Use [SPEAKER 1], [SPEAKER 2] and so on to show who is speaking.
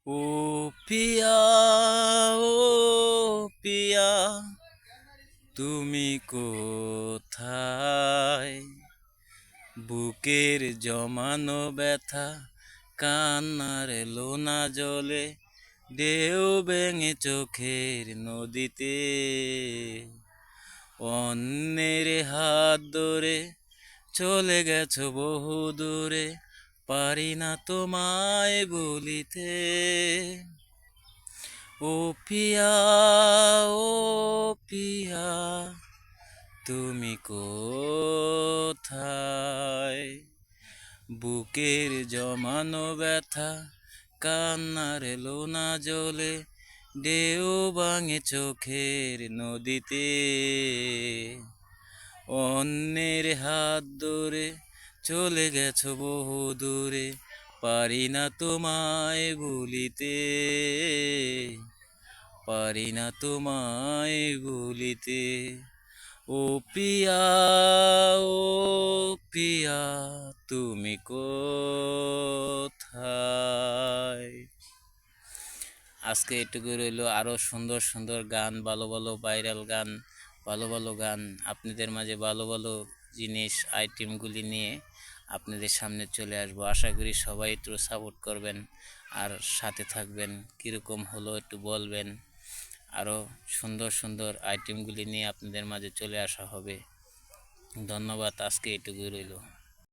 [SPEAKER 1] ও পিয়া, ও পিয়া, তুমি কোথায়? বুকের জমানো ব্যথা কান্নার লোনা জলে, ঢেউ ভেঙে চোখের নদীতে। অন্যের হাত ধরে চলে গেছো বহু দূরে, পারি না তোমায় বলিতে। ও পিয়া, ও পিয়া, তুমি কোথায়? বুকের জমানো ব্যথা কান্নার লোনা জলে, ঢেউ ভাঙে চোখের নদীতে। অন্যের হাত ধরে চলে গেছো বহু দূরে, পারি না তোমায় ভুলিতে, পারি না তোমায় ভুলিতে। ও পিয়া, ও পিয়া, তুমি কোথায়? আজকে এটুকু রইলো। আরও সুন্দর সুন্দর গান, ভালো ভালো ভাইরাল গান, ভালো ভালো গান আপনাদের মাঝে, ভালো ভালো জিনিস আইটেমগুলি নিয়ে আপনাদের সামনে চলে আসবো। আশা করি সবাই একটু সাপোর্ট করবেন আর সাথে থাকবেন। কীরকম হলো একটু বলবেন। আরও সুন্দর সুন্দর আইটেমগুলি নিয়ে আপনাদের মাঝে চলে আসা হবে। ধন্যবাদ। আজকে এটুকুই রইল।